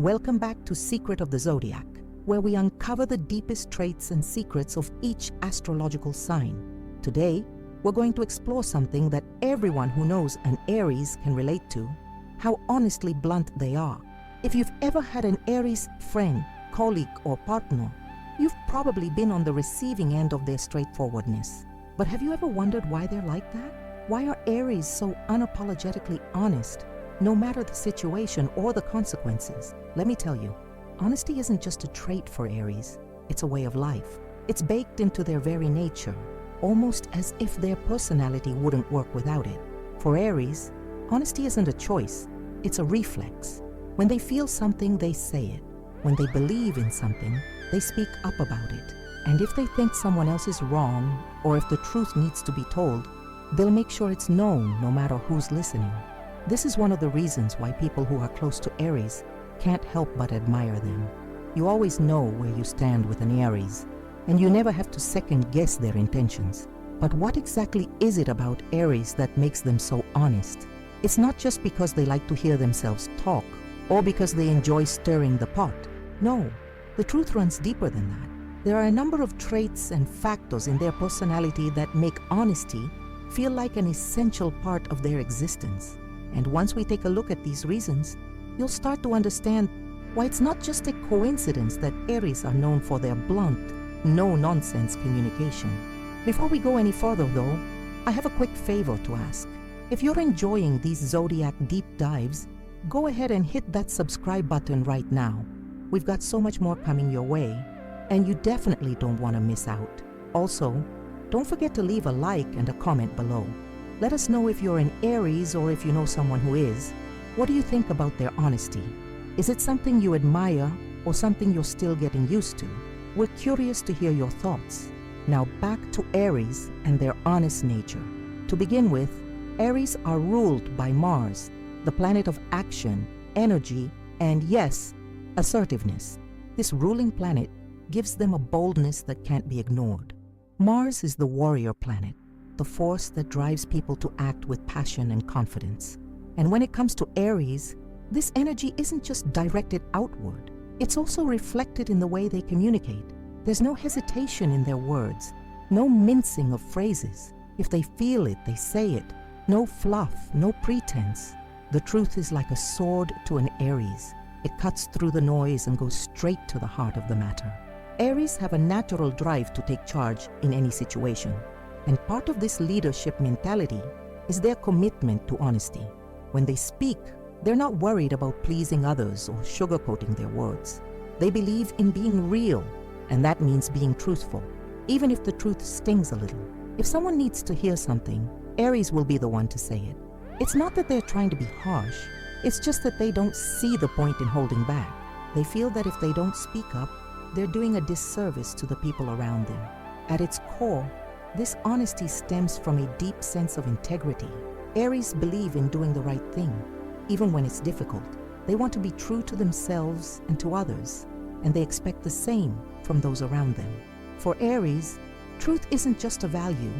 Welcome back to Secret of the Zodiac, where we uncover the deepest traits and secrets of each astrological sign. Today, we're going to explore something that everyone who knows an Aries can relate to: how honestly blunt they are. If you've ever had an Aries friend, colleague, or partner, you've probably been on the receiving end of their straightforwardness. But have you ever wondered why they're like that? Why are Aries so unapologetically honest, no matter the situation or the consequences? Let me tell you, honesty isn't just a trait for Aries, it's a way of life. It's baked into their very nature, almost as if their personality wouldn't work without it. For Aries, honesty isn't a choice, it's a reflex. When they feel something, they say it. When they believe in something, they speak up about it. And if they think someone else is wrong, or if the truth needs to be told, they'll make sure it's known no matter who's listening. This is one of the reasons why people who are close to Aries can't help but admire them. You always know where you stand with an Aries, and you never have to second guess their intentions. But what exactly is it about Aries that makes them so honest? It's not just because they like to hear themselves talk, or because they enjoy stirring the pot. No, the truth runs deeper than that. There are a number of traits and factors in their personality that make honesty feel like an essential part of their existence. And once we take a look at these reasons, you'll start to understand why it's not just a coincidence that Aries are known for their blunt, no-nonsense communication. Before we go any further though, I have a quick favor to ask. If you're enjoying these Zodiac deep dives, go ahead and hit that subscribe button right now. We've got so much more coming your way, and you definitely don't want to miss out. Also, don't forget to leave a like and a comment below. Let us know if you're an Aries or if you know someone who is. What do you think about their honesty? Is it something you admire or something you're still getting used to? We're curious to hear your thoughts. Now back to Aries and their honest nature. To begin with, Aries are ruled by Mars, the planet of action, energy, and yes, assertiveness. This ruling planet gives them a boldness that can't be ignored. Mars is the warrior planet, the force that drives people to act with passion and confidence. And when it comes to Aries, this energy isn't just directed outward, it's also reflected in the way they communicate. There's no hesitation in their words, no mincing of phrases. If they feel it, they say it. No fluff, no pretense. The truth is like a sword to an Aries. It cuts through the noise and goes straight to the heart of the matter. Aries have a natural drive to take charge in any situation. And part of this leadership mentality is their commitment to honesty. When they speak, they're not worried about pleasing others or sugarcoating their words. They believe in being real, and that means being truthful, even if the truth stings a little. If someone needs to hear something, Aries will be the one to say it. It's not that they're trying to be harsh, it's just that they don't see the point in holding back. They feel that if they don't speak up, they're doing a disservice to the people around them. At its core, this honesty stems from a deep sense of integrity. Aries believe in doing the right thing, even when it's difficult. They want to be true to themselves and to others, and they expect the same from those around them. For Aries, truth isn't just a value,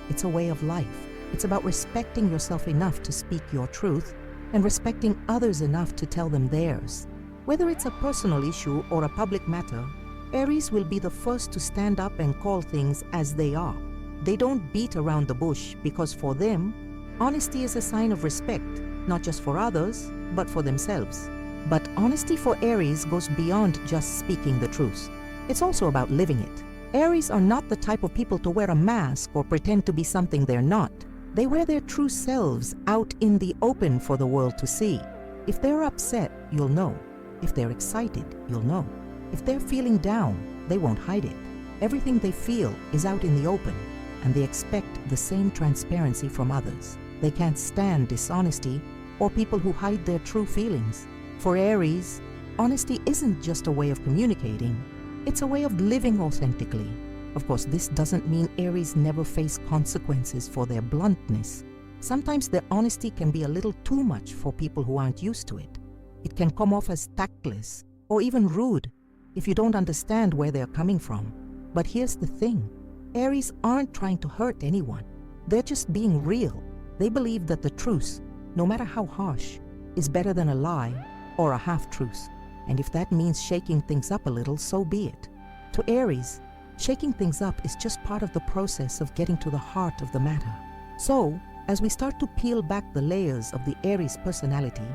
it's a way of life. It's about respecting yourself enough to speak your truth and respecting others enough to tell them theirs. Whether it's a personal issue or a public matter, Aries will be the first to stand up and call things as they are. They don't beat around the bush because for them, honesty is a sign of respect, not just for others, but for themselves. But honesty for Aries goes beyond just speaking the truth. It's also about living it. Aries are not the type of people to wear a mask or pretend to be something they're not. They wear their true selves out in the open for the world to see. If they're upset, you'll know. If they're excited, you'll know. If they're feeling down, they won't hide it. Everything they feel is out in the open, and they expect the same transparency from others. They can't stand dishonesty or people who hide their true feelings. For Aries, honesty isn't just a way of communicating, it's a way of living authentically. Of course, this doesn't mean Aries never face consequences for their bluntness. Sometimes their honesty can be a little too much for people who aren't used to it. It can come off as tactless or even rude if you don't understand where they're coming from. But here's the thing, Aries aren't trying to hurt anyone. They're just being real. They believe that the truth, no matter how harsh, is better than a lie or a half-truth. And if that means shaking things up a little, so be it. To Aries, shaking things up is just part of the process of getting to the heart of the matter. So, as we start to peel back the layers of the Aries personality,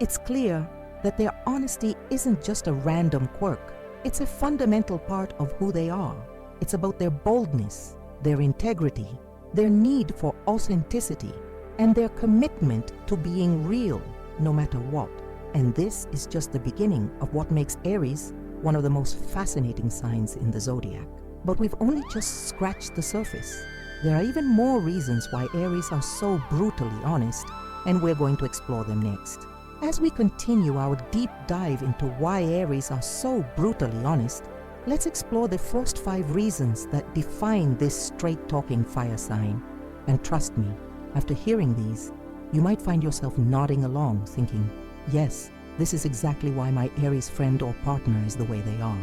it's clear that their honesty isn't just a random quirk. It's a fundamental part of who they are. It's about their boldness, their integrity, their need for authenticity, and their commitment to being real no matter what. And this is just the beginning of what makes Aries one of the most fascinating signs in the zodiac. But we've only just scratched the surface. There are even more reasons why Aries are so brutally honest, and we're going to explore them next. As we continue our deep dive into why Aries are so brutally honest, let's explore the first 5 reasons that define this straight-talking fire sign. And trust me, after hearing these, you might find yourself nodding along, thinking, yes, this is exactly why my Aries friend or partner is the way they are.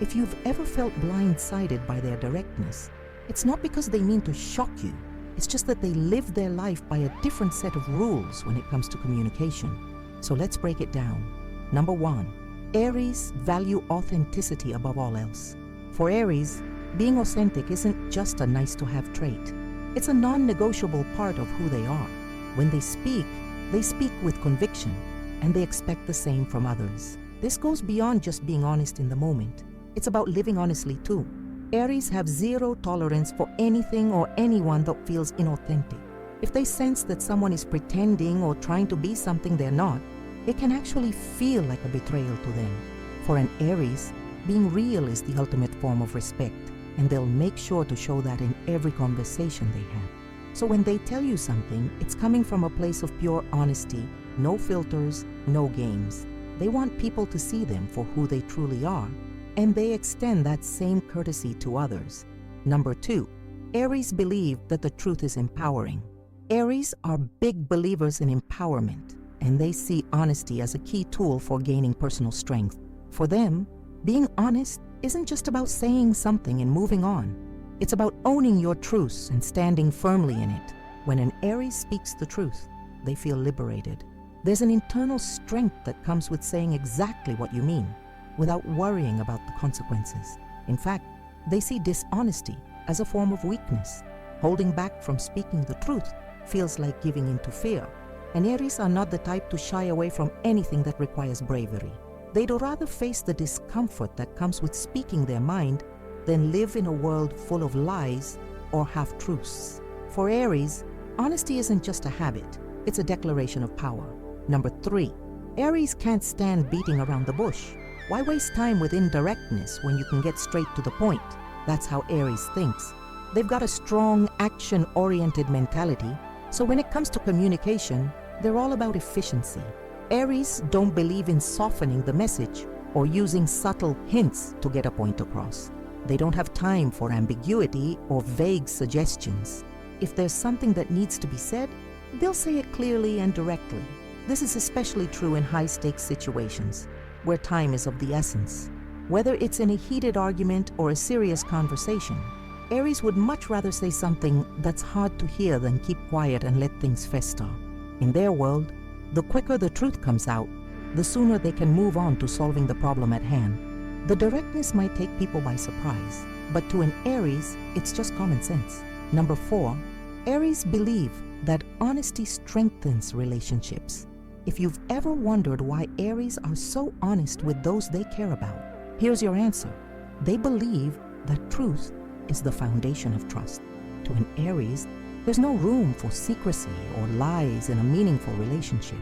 If you've ever felt blindsided by their directness, it's not because they mean to shock you. It's just that they live their life by a different set of rules when it comes to communication. So let's break it down. Number 1, Aries value authenticity above all else. For Aries, being authentic isn't just a nice-to-have trait. It's a non-negotiable part of who they are. When they speak with conviction, and they expect the same from others. This goes beyond just being honest in the moment. It's about living honestly too. Aries have zero tolerance for anything or anyone that feels inauthentic. If they sense that someone is pretending or trying to be something they're not, it can actually feel like a betrayal to them. For an Aries, being real is the ultimate form of respect, and they'll make sure to show that in every conversation they have. So when they tell you something, it's coming from a place of pure honesty, no filters, no games. They want people to see them for who they truly are, and they extend that same courtesy to others. Number 2, Aries believe that the truth is empowering. Aries are big believers in empowerment, and they see honesty as a key tool for gaining personal strength. For them, being honest isn't just about saying something and moving on. It's about owning your truths and standing firmly in it. When an Aries speaks the truth, they feel liberated. There's an internal strength that comes with saying exactly what you mean, without worrying about the consequences. In fact, they see dishonesty as a form of weakness. Holding back from speaking the truth feels like giving in to fear. And Aries are not the type to shy away from anything that requires bravery. They'd rather face the discomfort that comes with speaking their mind than live in a world full of lies or half-truths. For Aries, honesty isn't just a habit, it's a declaration of power. Number 3, Aries can't stand beating around the bush. Why waste time with indirectness when you can get straight to the point? That's how Aries thinks. They've got a strong, action-oriented mentality, so when it comes to communication, they're all about efficiency. Aries don't believe in softening the message or using subtle hints to get a point across. They don't have time for ambiguity or vague suggestions. If there's something that needs to be said, they'll say it clearly and directly. This is especially true in high-stakes situations, where time is of the essence. Whether it's in a heated argument or a serious conversation, Aries would much rather say something that's hard to hear than keep quiet and let things fester. In their world, the quicker the truth comes out, the sooner they can move on to solving the problem at hand. The directness might take people by surprise, but to an Aries, it's just common sense. Number 4, Aries believe that honesty strengthens relationships. If you've ever wondered why Aries are so honest with those they care about, here's your answer. They believe that truth is the foundation of trust. To an Aries, there's no room for secrecy or lies in a meaningful relationship.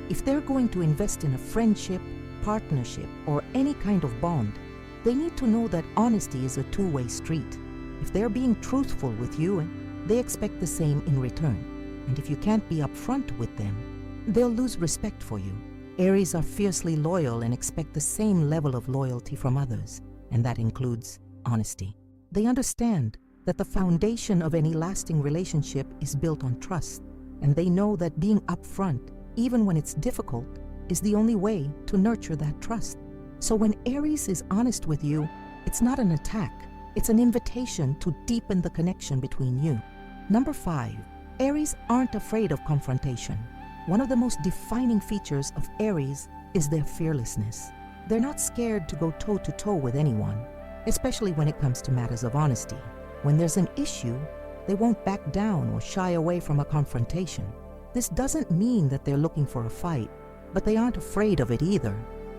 If they're going to invest in a friendship, partnership, or any kind of bond, they need to know that honesty is a two-way street. If they're being truthful with you, they expect the same in return. And if you can't be upfront with them, they'll lose respect for you. Aries are fiercely loyal and expect the same level of loyalty from others, and that includes honesty. They understand that the foundation of any lasting relationship is built on trust, and they know that being upfront, even when it's difficult, is the only way to nurture that trust. So when Aries is honest with you, it's not an attack, it's an invitation to deepen the connection between you. Number 5, Aries aren't afraid of confrontation. One of the most defining features of Aries is their fearlessness. They're not scared to go toe-to-toe with anyone, especially when it comes to matters of honesty. When there's an issue, they won't back down or shy away from a confrontation. This doesn't mean that they're looking for a fight, but they aren't afraid of it either.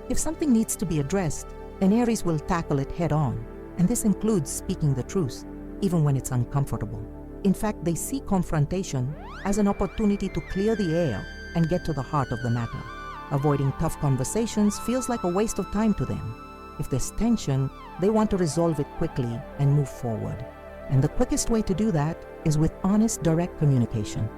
If something needs to be addressed, an Aries will tackle it head-on, and this includes speaking the truth, even when it's uncomfortable. In fact, they see confrontation as an opportunity to clear the air and get to the heart of the matter. Avoiding tough conversations feels like a waste of time to them. If there's tension, they want to resolve it quickly and move forward. And the quickest way to do that is with honest, direct communication.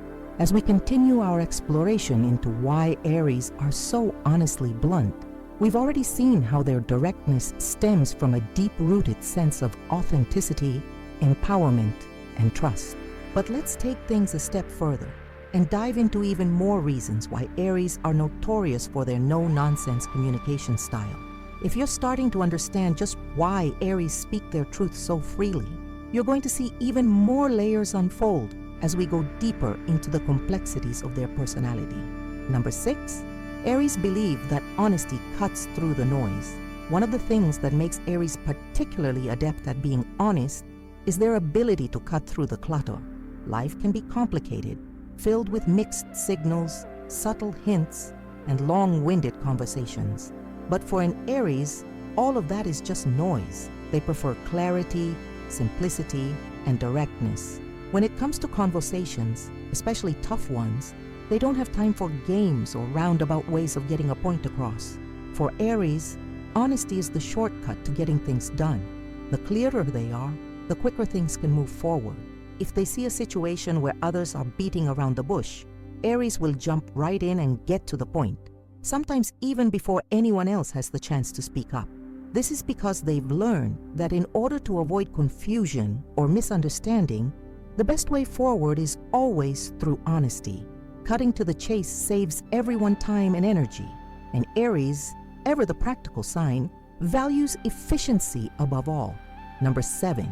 As we continue our exploration into why Aries are so honestly blunt, we've already seen how their directness stems from a deep-rooted sense of authenticity, empowerment, and trust. But let's take things a step further and dive into even more reasons why Aries are notorious for their no-nonsense communication style. If you're starting to understand just why Aries speak their truth so freely, you're going to see even more layers unfold as we go deeper into the complexities of their personality. Number 6, Aries believe that honesty cuts through the noise. One of the things that makes Aries particularly adept at being honest is their ability to cut through the clutter. Life can be complicated, filled with mixed signals, subtle hints, and long-winded conversations. But for an Aries, all of that is just noise. They prefer clarity, simplicity, and directness. When it comes to conversations, especially tough ones, they don't have time for games or roundabout ways of getting a point across. For Aries, honesty is the shortcut to getting things done. The clearer they are, the quicker things can move forward. If they see a situation where others are beating around the bush, Aries will jump right in and get to the point, sometimes even before anyone else has the chance to speak up. This is because they've learned that in order to avoid confusion or misunderstanding, the best way forward is always through honesty. Cutting to the chase saves everyone time and energy, and Aries, ever the practical sign, values efficiency above all. Number 7,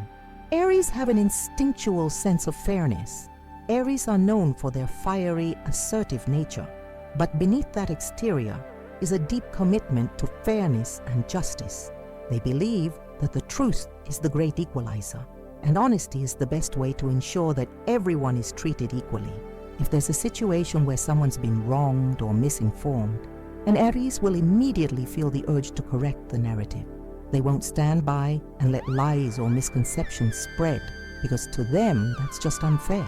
Aries have an instinctual sense of fairness. Aries are known for their fiery, assertive nature, but beneath that exterior is a deep commitment to fairness and justice. They believe that the truth is the great equalizer, and honesty is the best way to ensure that everyone is treated equally. If there's a situation where someone's been wronged or misinformed, an Aries will immediately feel the urge to correct the narrative. They won't stand by and let lies or misconceptions spread, because to them, that's just unfair.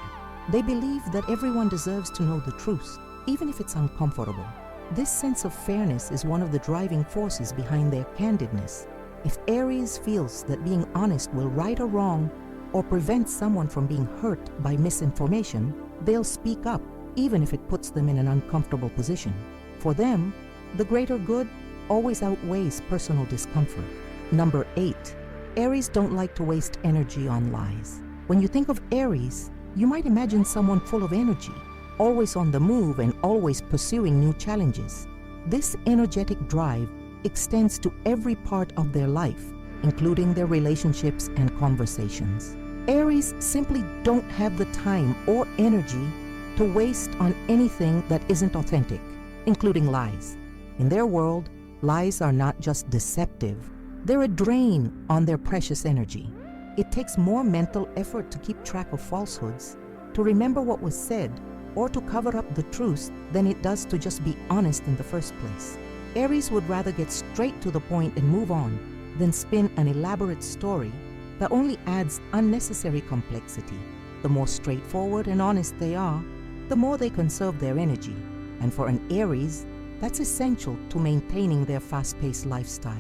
They believe that everyone deserves to know the truth, even if it's uncomfortable. This sense of fairness is one of the driving forces behind their candidness. If Aries feels that being honest will right a wrong or prevent someone from being hurt by misinformation, they'll speak up, even if it puts them in an uncomfortable position. For them, the greater good always outweighs personal discomfort. Number 8, Aries don't like to waste energy on lies. When you think of Aries, you might imagine someone full of energy, always on the move and always pursuing new challenges. This energetic drive extends to every part of their life, including their relationships and conversations. Aries simply don't have the time or energy to waste on anything that isn't authentic, including lies. In their world, lies are not just deceptive, they're a drain on their precious energy. It takes more mental effort to keep track of falsehoods, to remember what was said, or to cover up the truth than it does to just be honest in the first place. Aries would rather get straight to the point and move on than spin an elaborate story that only adds unnecessary complexity. The more straightforward and honest they are, the more they conserve their energy. And for an Aries, that's essential to maintaining their fast-paced lifestyle.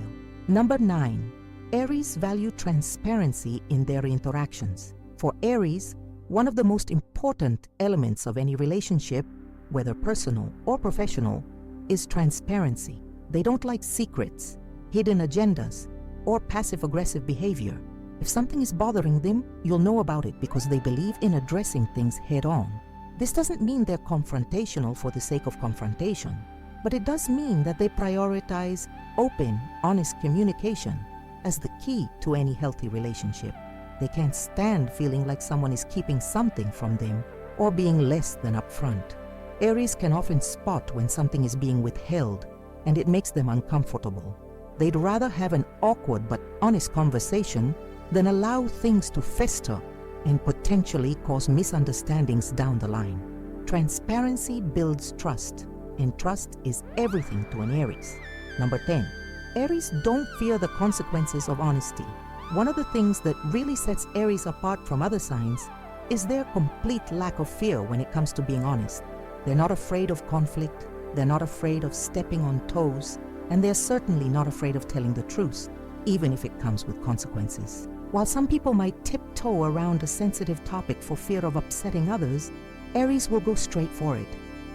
Number 9, Aries value transparency in their interactions. For Aries, one of the most important elements of any relationship, whether personal or professional, is transparency. They don't like secrets, hidden agendas, or passive-aggressive behavior. If something is bothering them, you'll know about it because they believe in addressing things head-on. This doesn't mean they're confrontational for the sake of confrontation, but it does mean that they prioritize open, honest communication as the key to any healthy relationship. They can't stand feeling like someone is keeping something from them or being less than upfront. Aries can often spot when something is being withheld, and it makes them uncomfortable. They'd rather have an awkward but honest conversation than allow things to fester and potentially cause misunderstandings down the line. Transparency builds trust, and trust is everything to an Aries. Number 10. Aries don't fear the consequences of honesty. One of the things that really sets Aries apart from other signs is their complete lack of fear when it comes to being honest. They're not afraid of conflict, they're not afraid of stepping on toes, and they're certainly not afraid of telling the truth, even if it comes with consequences. While some people might tiptoe around a sensitive topic for fear of upsetting others, Aries will go straight for it.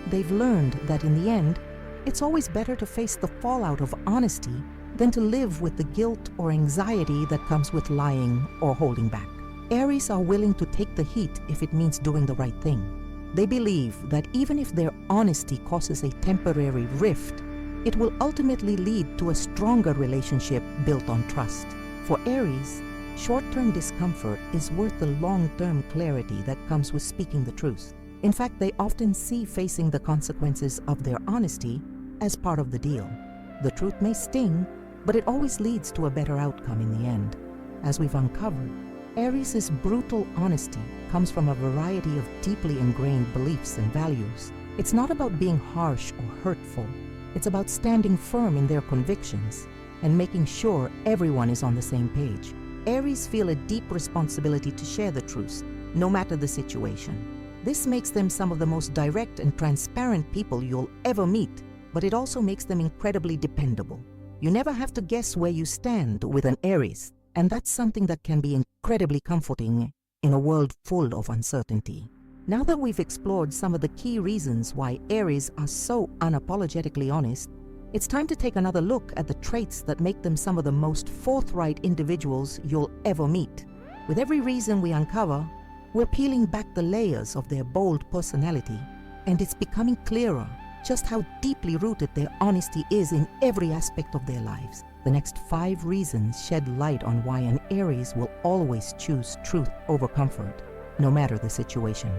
They've learned that in the end, it's always better to face the fallout of honesty than to live with the guilt or anxiety that comes with lying or holding back. Aries are willing to take the heat if it means doing the right thing. They believe that even if their honesty causes a temporary rift, it will ultimately lead to a stronger relationship built on trust. For Aries, short-term discomfort is worth the long-term clarity that comes with speaking the truth. In fact, they often see facing the consequences of their honesty as part of the deal. The truth may sting, but it always leads to a better outcome in the end. As we've uncovered, Aries' brutal honesty comes from a variety of deeply ingrained beliefs and values. It's not about being harsh or hurtful. It's about standing firm in their convictions and making sure everyone is on the same page. Aries feel a deep responsibility to share the truth, no matter the situation. This makes them some of the most direct and transparent people you'll ever meet, but it also makes them incredibly dependable. You never have to guess where you stand with an Aries, and that's something that can be incredibly comforting in a world full of uncertainty. Now that we've explored some of the key reasons why Aries are so unapologetically honest, it's time to take another look at the traits that make them some of the most forthright individuals you'll ever meet. With every reason we uncover, we're peeling back the layers of their bold personality, and it's becoming clearer just how deeply rooted their honesty is in every aspect of their lives. The next 5 reasons shed light on why an Aries will always choose truth over comfort, no matter the situation.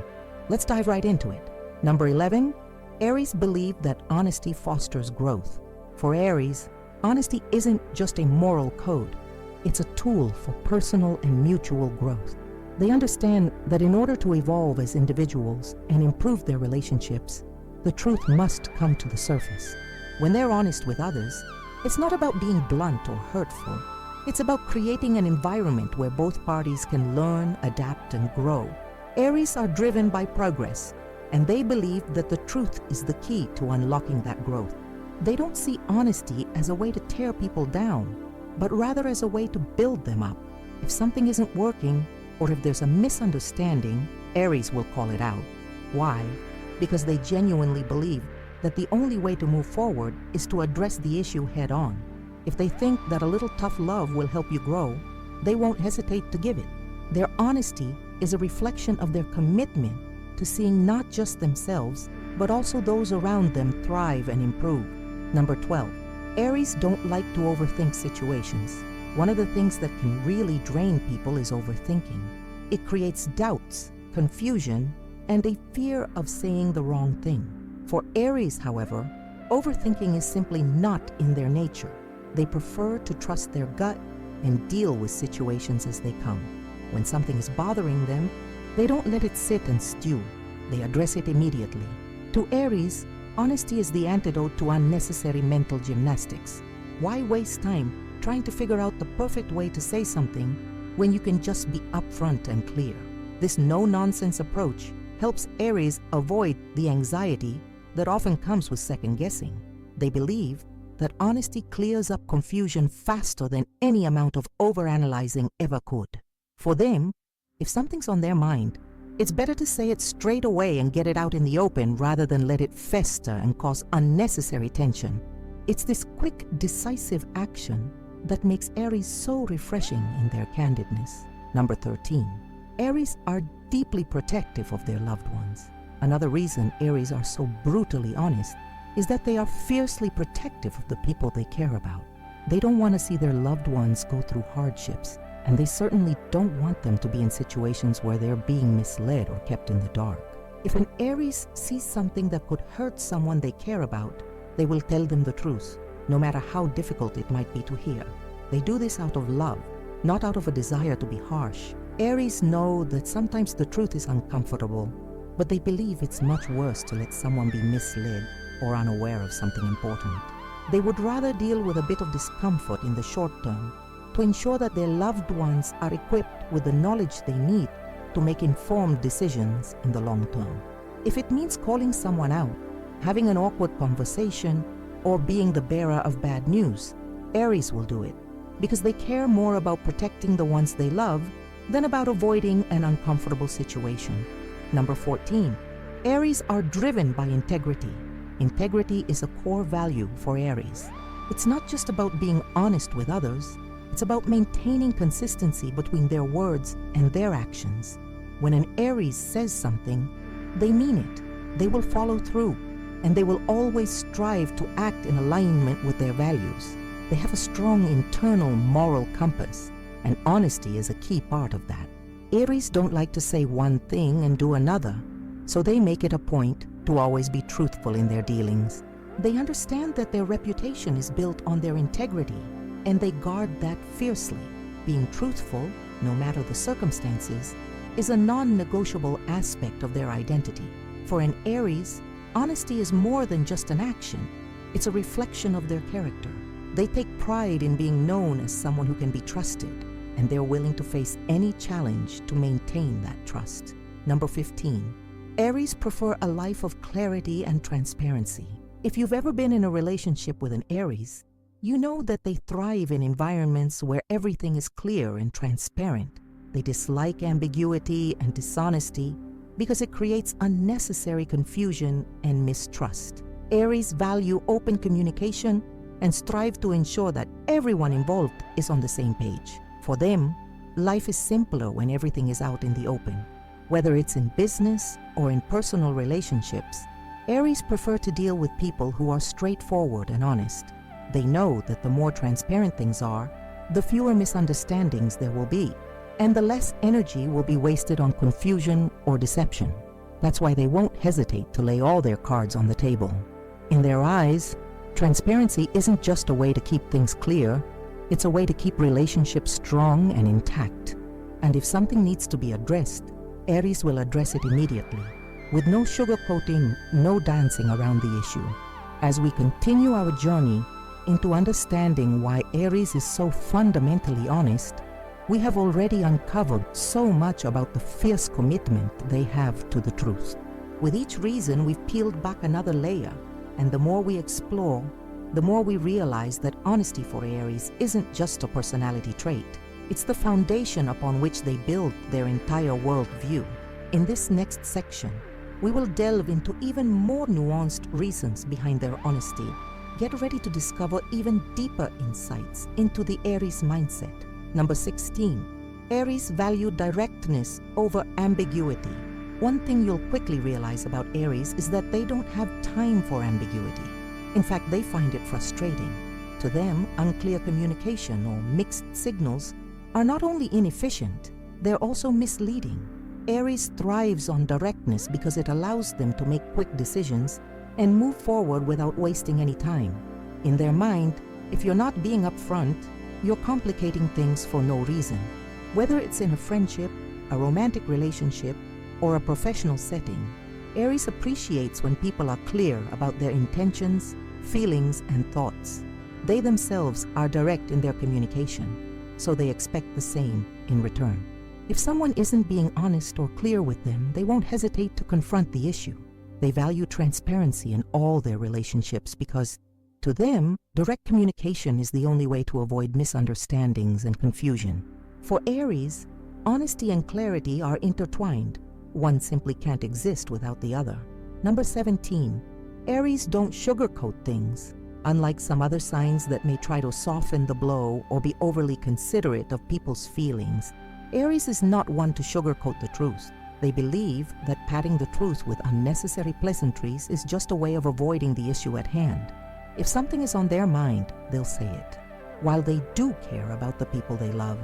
Let's dive right into it. Number 11, Aries believe that honesty fosters growth. For Aries, honesty isn't just a moral code, it's a tool for personal and mutual growth. They understand that in order to evolve as individuals and improve their relationships, the truth must come to the surface. When they're honest with others, it's not about being blunt or hurtful. It's about creating an environment where both parties can learn, adapt, and grow. Aries are driven by progress, and they believe that the truth is the key to unlocking that growth. They don't see honesty as a way to tear people down, but rather as a way to build them up. If something isn't working, or if there's a misunderstanding, Aries will call it out. Why? Because they genuinely believe that the only way to move forward is to address the issue head on. If they think that a little tough love will help you grow, they won't hesitate to give it. Their honesty is a reflection of their commitment to seeing not just themselves, but also those around them thrive and improve. Number 12, Aries don't like to overthink situations. One of the things that can really drain people is overthinking. It creates doubts, confusion, and a fear of saying the wrong thing. For Aries, however, overthinking is simply not in their nature. They prefer to trust their gut and deal with situations as they come. When something is bothering them, they don't let it sit and stew. They address it immediately. To Aries, honesty is the antidote to unnecessary mental gymnastics. Why waste time trying to figure out the perfect way to say something when you can just be upfront and clear? This no-nonsense approach helps Aries avoid the anxiety that often comes with second-guessing. They believe that honesty clears up confusion faster than any amount of overanalyzing ever could. For them, if something's on their mind, it's better to say it straight away and get it out in the open rather than let it fester and cause unnecessary tension. It's this quick, decisive action that makes Aries so refreshing in their candidness. Number 13, Aries are deeply protective of their loved ones. Another reason Aries are so brutally honest is that they are fiercely protective of the people they care about. They don't want to see their loved ones go through hardships, and they certainly don't want them to be in situations where they're being misled or kept in the dark. If an Aries sees something that could hurt someone they care about, they will tell them the truth. no matter how difficult it might be to hear. They do this out of love, not out of a desire to be harsh. Aries know that sometimes the truth is uncomfortable, but they believe it's much worse to let someone be misled or unaware of something important. They would rather deal with a bit of discomfort in the short term to ensure that their loved ones are equipped with the knowledge they need to make informed decisions in the long term. If it means calling someone out, having an awkward conversation, or being the bearer of bad news, Aries will do it because they care more about protecting the ones they love than about avoiding an uncomfortable situation. Number 14, Aries are driven by integrity. Integrity is a core value for Aries. It's not just about being honest with others, it's about maintaining consistency between their words and their actions. When an Aries says something, they mean it. They will follow through, and they will always strive to act in alignment with their values. They have a strong internal moral compass, and honesty is a key part of that. Aries don't like to say one thing and do another, so they make it a point to always be truthful in their dealings. They understand that their reputation is built on their integrity, and they guard that fiercely. Being truthful, no matter the circumstances, is a non-negotiable aspect of their identity. For an Aries, honesty is more than just an action. It's a reflection of their character. They take pride in being known as someone who can be trusted, and they're willing to face any challenge to maintain that trust. Number 15, Aries prefer a life of clarity and transparency. If you've ever been in a relationship with an Aries, you know that they thrive in environments where everything is clear and transparent. They dislike ambiguity and dishonesty because it creates unnecessary confusion and mistrust. Aries value open communication and strive to ensure that everyone involved is on the same page. For them, life is simpler when everything is out in the open. Whether it's in business or in personal relationships, Aries prefer to deal with people who are straightforward and honest. They know that the more transparent things are, the fewer misunderstandings there will be, and the less energy will be wasted on confusion or deception. That's why they won't hesitate to lay all their cards on the table. In their eyes, transparency isn't just a way to keep things clear, it's a way to keep relationships strong and intact. And if something needs to be addressed, Aries will address it immediately, with no sugarcoating, no dancing around the issue. As we continue our journey into understanding why Aries is so fundamentally honest, we have already uncovered so much about the fierce commitment they have to the truth. With each reason, we've peeled back another layer, and the more we explore, the more we realize that honesty for Aries isn't just a personality trait. It's the foundation upon which they build their entire worldview. In this next section, we will delve into even more nuanced reasons behind their honesty. Get ready to discover even deeper insights into the Aries mindset. Number 16, Aries value directness over ambiguity. One thing you'll quickly realize about Aries is that they don't have time for ambiguity. In fact, they find it frustrating. To them, unclear communication or mixed signals are not only inefficient, they're also misleading. Aries thrives on directness because it allows them to make quick decisions and move forward without wasting any time. In their mind, if you're not being upfront, you're complicating things for no reason. Whether it's in a friendship, a romantic relationship, or a professional setting, Aries appreciates when people are clear about their intentions, feelings, and thoughts. They themselves are direct in their communication, so they expect the same in return. If someone isn't being honest or clear with them, they won't hesitate to confront the issue. They value transparency in all their relationships because, to them, direct communication is the only way to avoid misunderstandings and confusion. For Aries, honesty and clarity are intertwined. One simply can't exist without the other. Number 17, Aries don't sugarcoat things. Unlike some other signs that may try to soften the blow or be overly considerate of people's feelings, Aries is not one to sugarcoat the truth. They believe that padding the truth with unnecessary pleasantries is just a way of avoiding the issue at hand. If something is on their mind, they'll say it. While they do care about the people they love,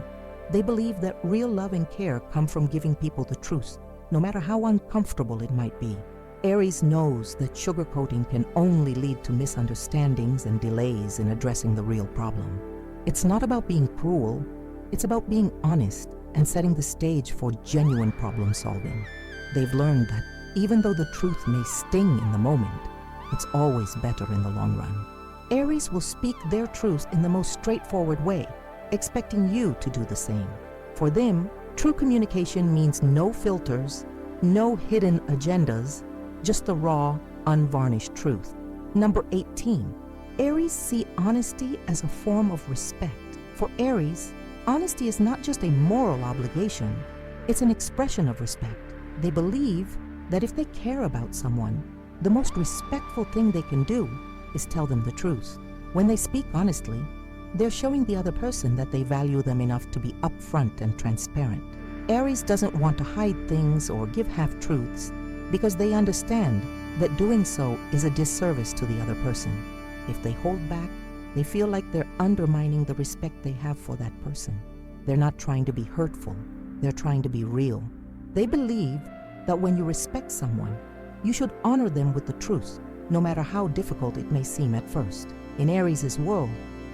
they believe that real love and care come from giving people the truth, no matter how uncomfortable it might be. Aries knows that sugarcoating can only lead to misunderstandings and delays in addressing the real problem. It's not about being cruel, it's about being honest and setting the stage for genuine problem solving. They've learned that even though the truth may sting in the moment, it's always better in the long run. Aries will speak their truth in the most straightforward way, expecting you to do the same. For them, true communication means no filters, no hidden agendas, just the raw, unvarnished truth. Number 18, Aries see honesty as a form of respect. For Aries, honesty is not just a moral obligation, it's an expression of respect. They believe that if they care about someone, the most respectful thing they can do is tell them the truth. When they speak honestly, they're showing the other person that they value them enough to be upfront and transparent. Aries doesn't want to hide things or give half-truths because they understand that doing so is a disservice to the other person. If they hold back, they feel like they're undermining the respect they have for that person. They're not trying to be hurtful, they're trying to be real. They believe that when you respect someone, you should honor them with the truth, no matter how difficult it may seem at first. In Aries' world,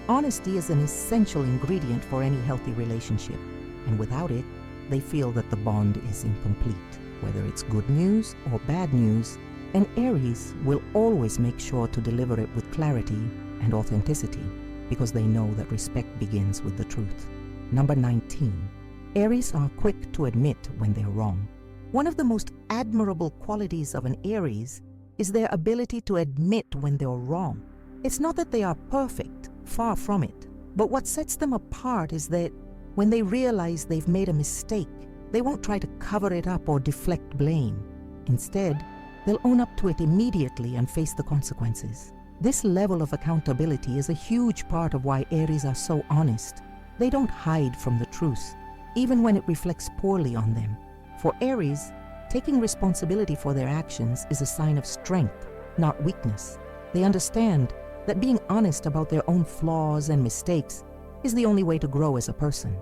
honesty is an essential ingredient for any healthy relationship, and without it, they feel that the bond is incomplete. Whether it's good news or bad news, an Aries will always make sure to deliver it with clarity and authenticity, because they know that respect begins with the truth. Number 19, Aries are quick to admit when they're wrong. One of the most admirable qualities of an Aries is their ability to admit when they're wrong. It's not that they are perfect, far from it, but what sets them apart is that when they realize they've made a mistake, they won't try to cover it up or deflect blame. Instead, they'll own up to it immediately and face the consequences. This level of accountability is a huge part of why Aries are so honest. They don't hide from the truth, even when it reflects poorly on them. For Aries, taking responsibility for their actions is a sign of strength, not weakness. They understand that being honest about their own flaws and mistakes is the only way to grow as a person.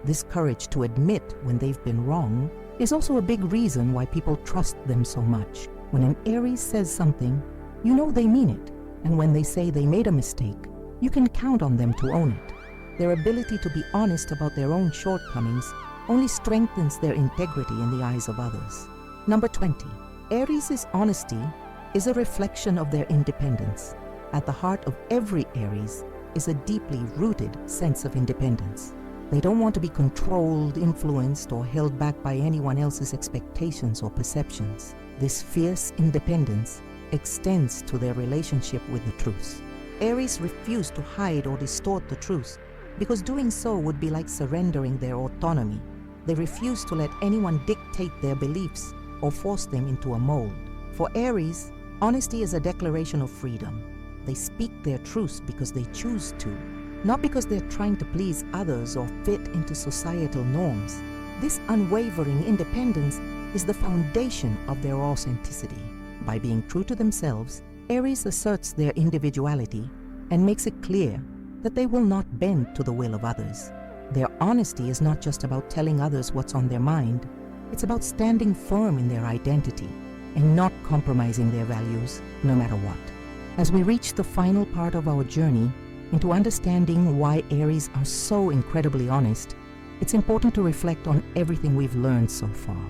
This courage to admit when they've been wrong is also a big reason why people trust them so much. When an Aries says something, you know they mean it, and when they say they made a mistake, you can count on them to own it. Their ability to be honest about their own shortcomings only strengthens their integrity in the eyes of others. Number 20, Aries' honesty is a reflection of their independence. At the heart of every Aries is a deeply rooted sense of independence. They don't want to be controlled, influenced, or held back by anyone else's expectations or perceptions. This fierce independence extends to their relationship with the truth. Aries refuse to hide or distort the truth because doing so would be like surrendering their autonomy. They refuse to let anyone dictate their beliefs or force them into a mold. For Aries, honesty is a declaration of freedom. They speak their truth because they choose to, not because they're trying to please others or fit into societal norms. This unwavering independence is the foundation of their authenticity. By being true to themselves, Aries asserts their individuality and makes it clear that they will not bend to the will of others. Their honesty is not just about telling others what's on their mind, it's about standing firm in their identity and not compromising their values no matter what. As we reach the final part of our journey into understanding why Aries are so incredibly honest, it's important to reflect on everything we've learned so far.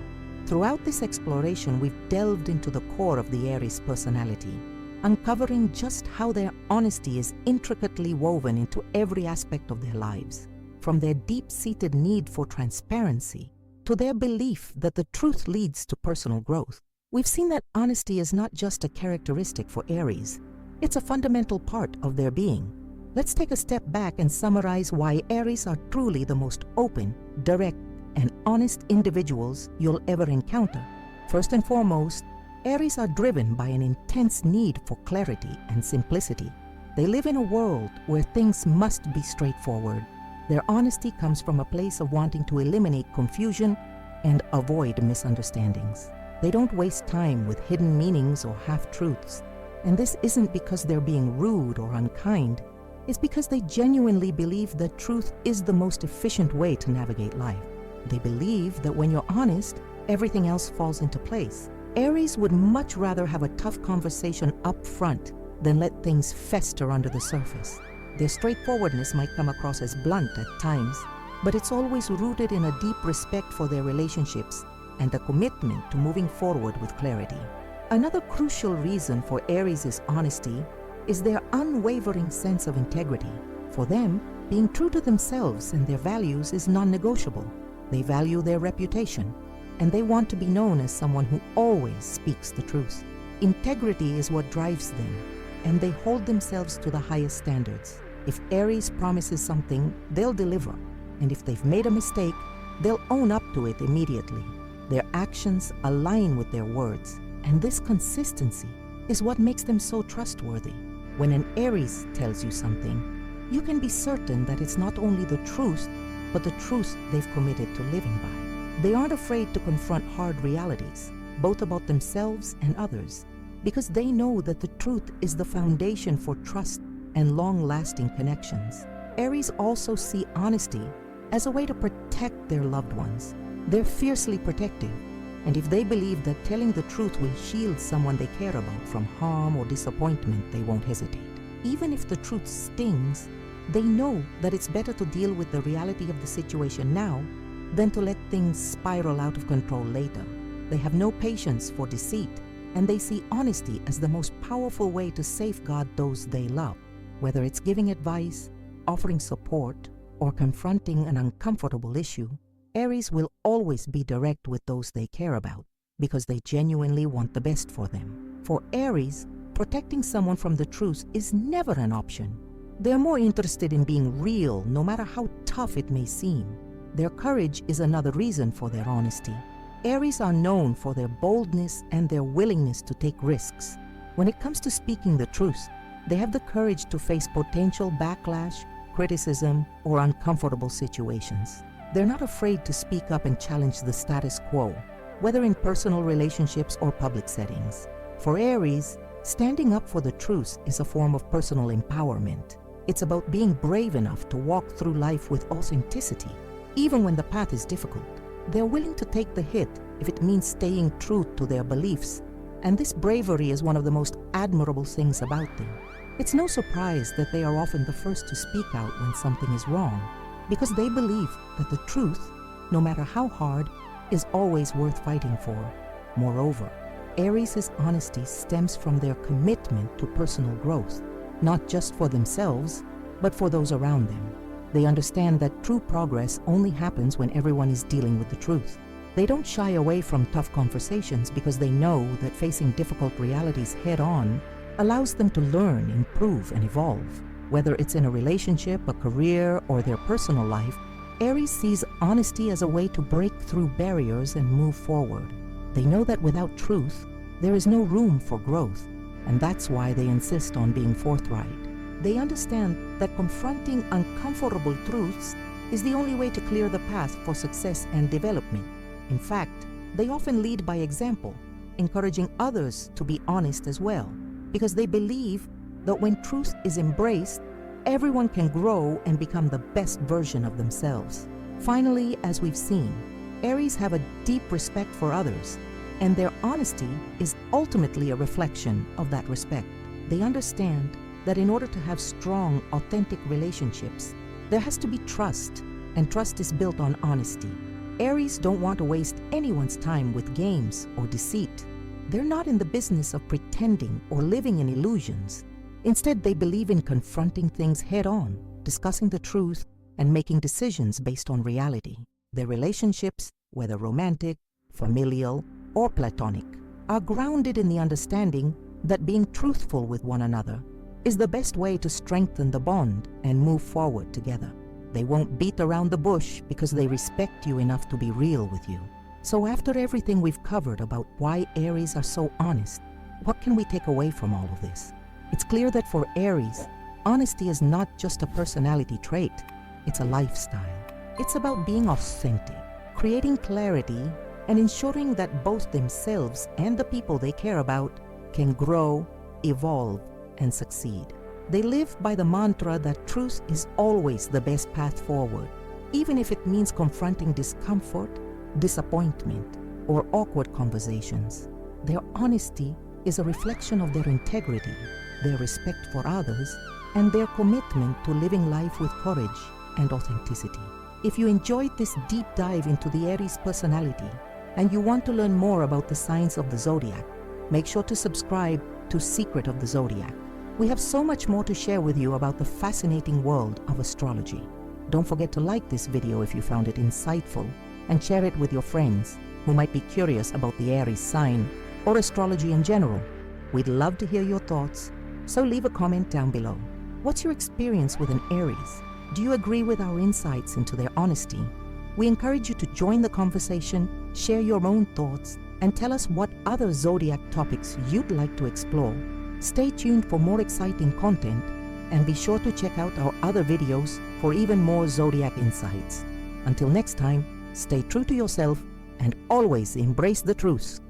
Throughout this exploration, we've delved into the core of the Aries personality, uncovering just how their honesty is intricately woven into every aspect of their lives. From their deep-seated need for transparency to their belief that the truth leads to personal growth. We've seen that honesty is not just a characteristic for Aries, it's a fundamental part of their being. Let's take a step back and summarize why Aries are truly the most open, direct, and honest individuals you'll ever encounter. First and foremost, Aries are driven by an intense need for clarity and simplicity. They live in a world where things must be straightforward. Their honesty comes from a place of wanting to eliminate confusion and avoid misunderstandings. They don't waste time with hidden meanings or half-truths. And this isn't because they're being rude or unkind. It's because they genuinely believe that truth is the most efficient way to navigate life. They believe that when you're honest, everything else falls into place. Aries would much rather have a tough conversation up front than let things fester under the surface. Their straightforwardness might come across as blunt at times, but it's always rooted in a deep respect for their relationships and a commitment to moving forward with clarity. Another crucial reason for Aries' honesty is their unwavering sense of integrity. For them, being true to themselves and their values is non-negotiable. They value their reputation, and they want to be known as someone who always speaks the truth. Integrity is what drives them, and they hold themselves to the highest standards. If Aries promises something, they'll deliver, and if they've made a mistake, they'll own up to it immediately. Their actions align with their words, and this consistency is what makes them so trustworthy. When an Aries tells you something, you can be certain that it's not only the truth, but the truth they've committed to living by. They aren't afraid to confront hard realities, both about themselves and others, because they know that the truth is the foundation for trust and long-lasting connections. Aries also see honesty as a way to protect their loved ones. They're fiercely protective, and if they believe that telling the truth will shield someone they care about from harm or disappointment, they won't hesitate. Even if the truth stings, they know that it's better to deal with the reality of the situation now than to let things spiral out of control later. They have no patience for deceit, and they see honesty as the most powerful way to safeguard those they love. Whether it's giving advice, offering support, or confronting an uncomfortable issue, Aries will always be direct with those they care about because they genuinely want the best for them. For Aries, protecting someone from the truth is never an option. They're more interested in being real, no matter how tough it may seem. Their courage is another reason for their honesty. Aries are known for their boldness and their willingness to take risks. When it comes to speaking the truth, they have the courage to face potential backlash, criticism, or uncomfortable situations. They're not afraid to speak up and challenge the status quo, whether in personal relationships or public settings. For Aries, standing up for the truth is a form of personal empowerment. It's about being brave enough to walk through life with authenticity, even when the path is difficult. They're willing to take the hit if it means staying true to their beliefs, and this bravery is one of the most admirable things about them. It's no surprise that they are often the first to speak out when something is wrong, because they believe that the truth, no matter how hard, is always worth fighting for. Moreover, Aries' honesty stems from their commitment to personal growth, not just for themselves, but for those around them. They understand that true progress only happens when everyone is dealing with the truth. They don't shy away from tough conversations because they know that facing difficult realities head-on allows them to learn, improve, and evolve. Whether it's in a relationship, a career, or their personal life, Aries sees honesty as a way to break through barriers and move forward. They know that without truth, there is no room for growth, and that's why they insist on being forthright. They understand that confronting uncomfortable truths is the only way to clear the path for success and development. In fact, they often lead by example, encouraging others to be honest as well, because they believe that when truth is embraced, everyone can grow and become the best version of themselves. Finally, as we've seen, Aries have a deep respect for others, and their honesty is ultimately a reflection of that respect. They understand that in order to have strong, authentic relationships, there has to be trust, and trust is built on honesty. Aries don't want to waste anyone's time with games or deceit. They're not in the business of pretending or living in illusions. Instead, they believe in confronting things head-on, discussing the truth, and making decisions based on reality. Their relationships, whether romantic, familial, or platonic, are grounded in the understanding that being truthful with one another is the best way to strengthen the bond and move forward together. They won't beat around the bush because they respect you enough to be real with you. So after everything we've covered about why Aries are so honest, what can we take away from all of this? It's clear that for Aries, honesty is not just a personality trait, it's a lifestyle. It's about being authentic, creating clarity, and ensuring that both themselves and the people they care about can grow, evolve, and succeed. They live by the mantra that truth is always the best path forward, even if it means confronting discomfort, disappointment, or awkward conversations. Their honesty is a reflection of their integrity, their respect for others, and their commitment to living life with courage and authenticity. If you enjoyed this deep dive into the Aries personality and you want to learn more about the signs of the zodiac, make sure to subscribe to Secret of the Zodiac. We have so much more to share with you about the fascinating world of astrology. Don't forget to like this video if you found it insightful and share it with your friends who might be curious about the Aries sign or astrology in general. We'd love to hear your thoughts, so leave a comment down below. What's your experience with an Aries? Do you agree with our insights into their honesty? We encourage you to join the conversation, share your own thoughts, and tell us what other zodiac topics you'd like to explore. Stay tuned for more exciting content, and be sure to check out our other videos for even more zodiac insights. Until next time, stay true to yourself and always embrace the truth.